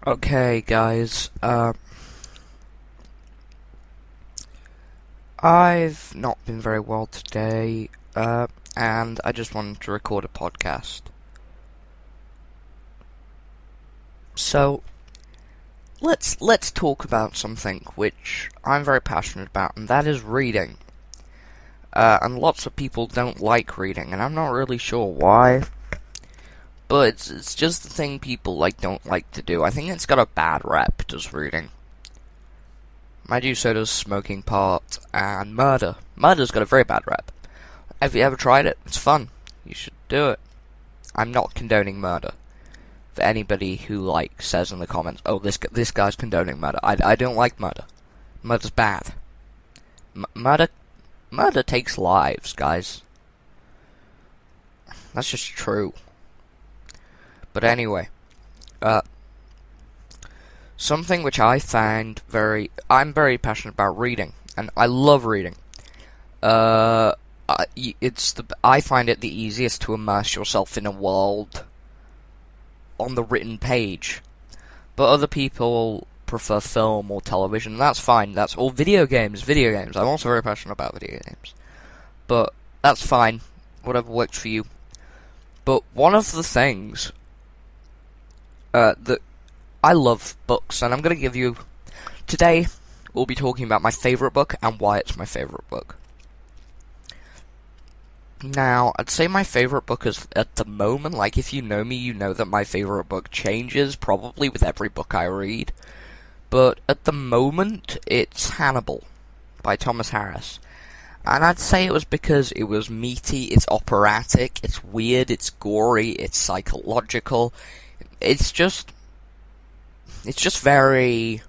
Okay, guys, I've not been very well today, and I just wanted to record a podcast. So, let's talk about something which I'm very passionate about, and that is reading. And lots of people don't like reading, and I'm not really sure why. But it's just the thing people don't like to do. I think it's got a bad rep, does reading. Mind you, so does smoking pot and murder. Murder's got a very bad rep. Have you ever tried it? It's fun. You should do it. I'm not condoning murder. For anybody who says in the comments, "Oh, this guy's condoning murder," I don't like murder. Murder's bad. Murder takes lives, guys. That's just true. But anyway, something which I'm very passionate about reading, and I love reading. I find it the easiest to immerse yourself in a world on the written page. But other people prefer film or television, and that's fine. That's all. Video games. I'm also very passionate about video games. But that's fine. Whatever works for you. But one of the things that I love books, and I'm going to give you... Today, we'll be talking about my favourite book and why it's my favourite book. Now, I'd say my favourite book is, at the moment, if you know me, you know that my favourite book changes, probably with every book I read. But at the moment, it's Hannibal, by Thomas Harris. And I'd say it was because it was meaty, it's operatic, it's weird, it's gory, it's psychological. It's just very...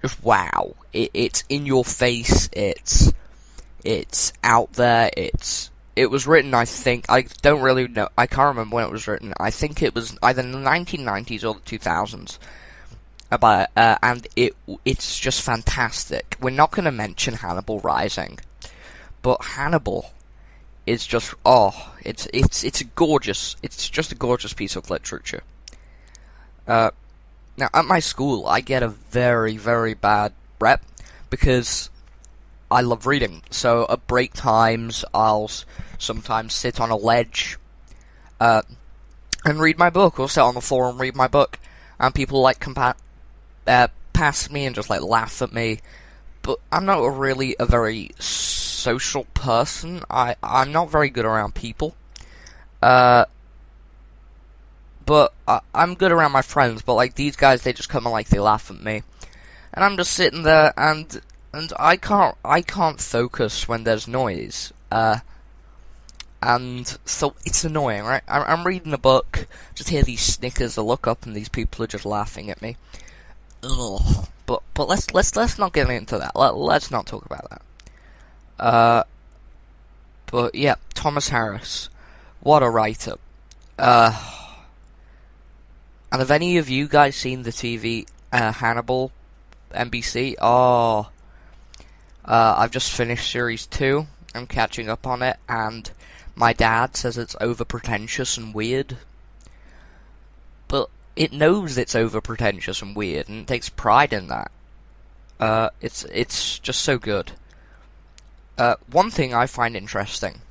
just wow. It's in your face, it's out there, it was written, I think, I don't really know, I can't remember when it was written, I think it was either in the 1990s or the 2000s, and it's just fantastic. We're not going to mention Hannibal Rising, but Hannibal is just, it's just a gorgeous piece of literature. Now, at my school, I get a very, very bad rep, because I love reading. So at break times, I'll sometimes sit on a ledge and read my book, or sit on the floor and read my book. And people come past me and just laugh at me. But I'm not really a very social person. I'm not very good around people. But I'm good around my friends. But these guys, they just come and they laugh at me, and I'm just sitting there and I can't focus when there's noise, and so it's annoying, right? I'm reading a book, just hear these snickers, I look up and these people are just laughing at me. Ugh. But let's not get into that. Let's not talk about that. But yeah, Thomas Harris, what a writer. And have any of you guys seen the TV Hannibal, NBC? I've just finished series 2. I'm catching up on it, and my dad says it's over-pretentious and weird. But it knows it's over-pretentious and weird, and it takes pride in that. It's just so good. One thing I find interesting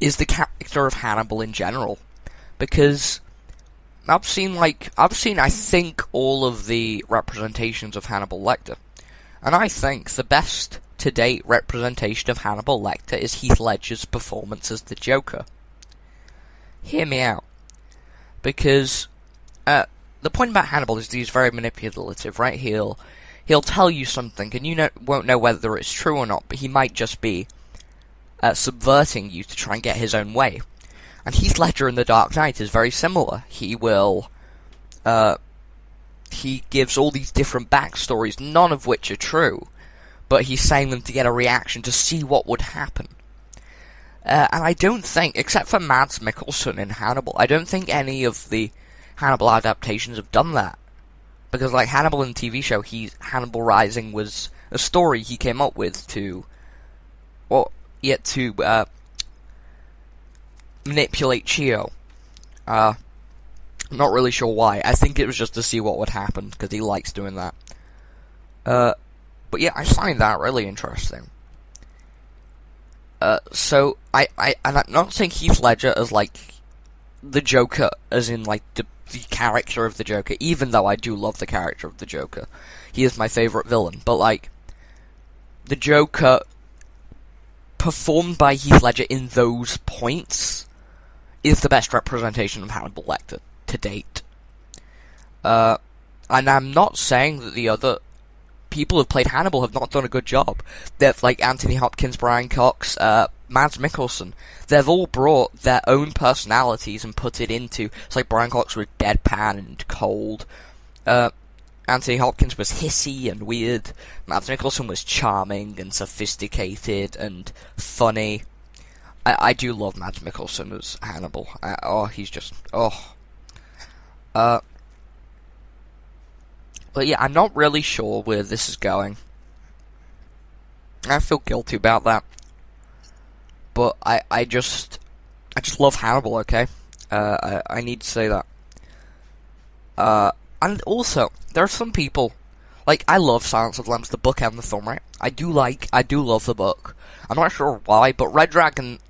is the character of Hannibal in general, because I've seen, I think, all of the representations of Hannibal Lecter. And I think the best to-date representation of Hannibal Lecter is Heath Ledger's performance as the Joker. Hear me out. Because the point about Hannibal is he's very manipulative, right? He'll tell you something, and you won't know whether it's true or not, but he might just be subverting you to try and get his own way. And Heath Ledger in The Dark Knight is very similar. He gives all these different backstories, none of which are true, but he's saying them to get a reaction, to see what would happen. And I don't think, except for Mads Mikkelsen in Hannibal, I don't think any of the Hannibal adaptations have done that. Because Hannibal in the TV show, Hannibal Rising was a story he came up with to manipulate Chio. I'm not really sure why. I think it was just to see what would happen, because he likes doing that. But yeah, I find that really interesting. So, and I'm not saying Heath Ledger as, like, the Joker, as in, like, the character of the Joker, even though I do love the character of the Joker. He is my favourite villain, but, like, the Joker performed by Heath Ledger in those points is the best representation of Hannibal Lecter to date. And I'm not saying that the other people who've played Hannibal have not done a good job. They've, like, Anthony Hopkins, Brian Cox, Mads Mikkelsen. They've all brought their own personalities and put it into... It's like Brian Cox was deadpan and cold. Anthony Hopkins was hissy and weird. Mads Mikkelsen was charming and sophisticated and funny. I do love Mads Mikkelsen as Hannibal. He's just... But yeah, I'm not really sure where this is going. I feel guilty about that. But I just love Hannibal, okay? I need to say that. And also, there are some people, like, I love Silence of the Lambs, the book and the film, right? I do love the book. I'm not sure why, but Red Dragon's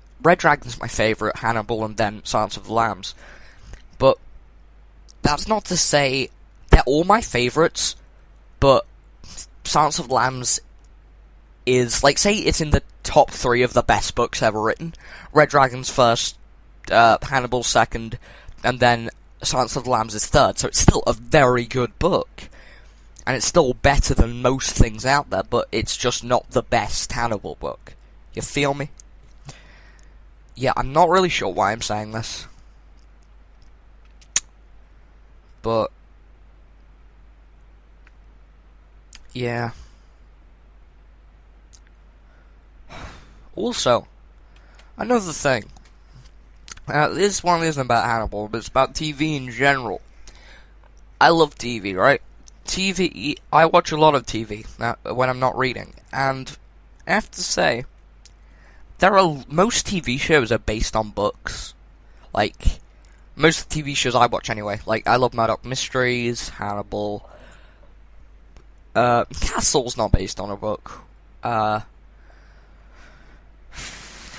my favourite, Hannibal, and then Silence of the Lambs. But that's not to say they're all my favourites, but Silence of the Lambs is, like, say it's in the top 3 of the best books ever written. Red Dragon's first, Hannibal's second, and then Silence of the Lambs is third, so it's still a very good book. And it's still better than most things out there, but it's just not the best Hannibal book. You feel me? Yeah, I'm not really sure why I'm saying this. But yeah. Also, another thing. This one isn't about Hannibal, but it's about TV in general. I love TV, right? TV, I watch a lot of TV when I'm not reading, and I have to say, most TV shows are based on books. Like, most TV shows I watch anyway. Like, I love Murdoch Mysteries, Hannibal. Castle's not based on a book. I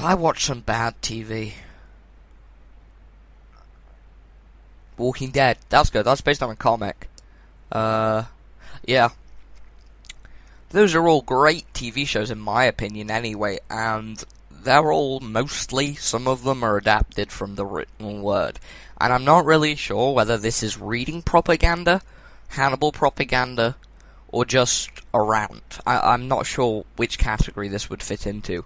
watch some bad TV. Walking Dead, that's good. That's based on a comic. Yeah. Those are all great TV shows in my opinion anyway, and they're all mostly, some of them are adapted from the written word. And I'm not really sure whether this is reading propaganda, Hannibal propaganda, or just a rant. I'm not sure which category this would fit into.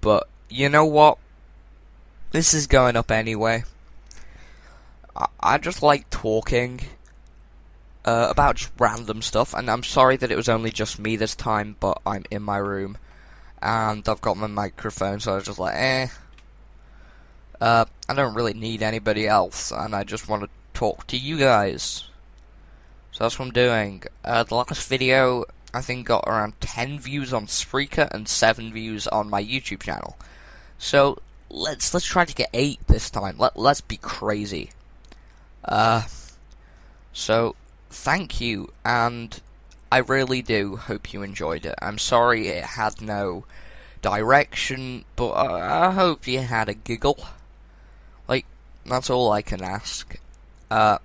But, you know what? This is going up anyway. I just like talking about just random stuff, and I'm sorry that it was only just me this time, but I'm in my room, and I've got my microphone, so I was just like, I don't really need anybody else, and I just want to talk to you guys. So that's what I'm doing. The last video, I think, got around 10 views on Spreaker and 7 views on my YouTube channel. So let's try to get 8 this time. Let's be crazy. So thank you, and I really do hope you enjoyed it. I'm sorry it had no direction, but I hope you had a giggle. Like, that's all I can ask. Bye.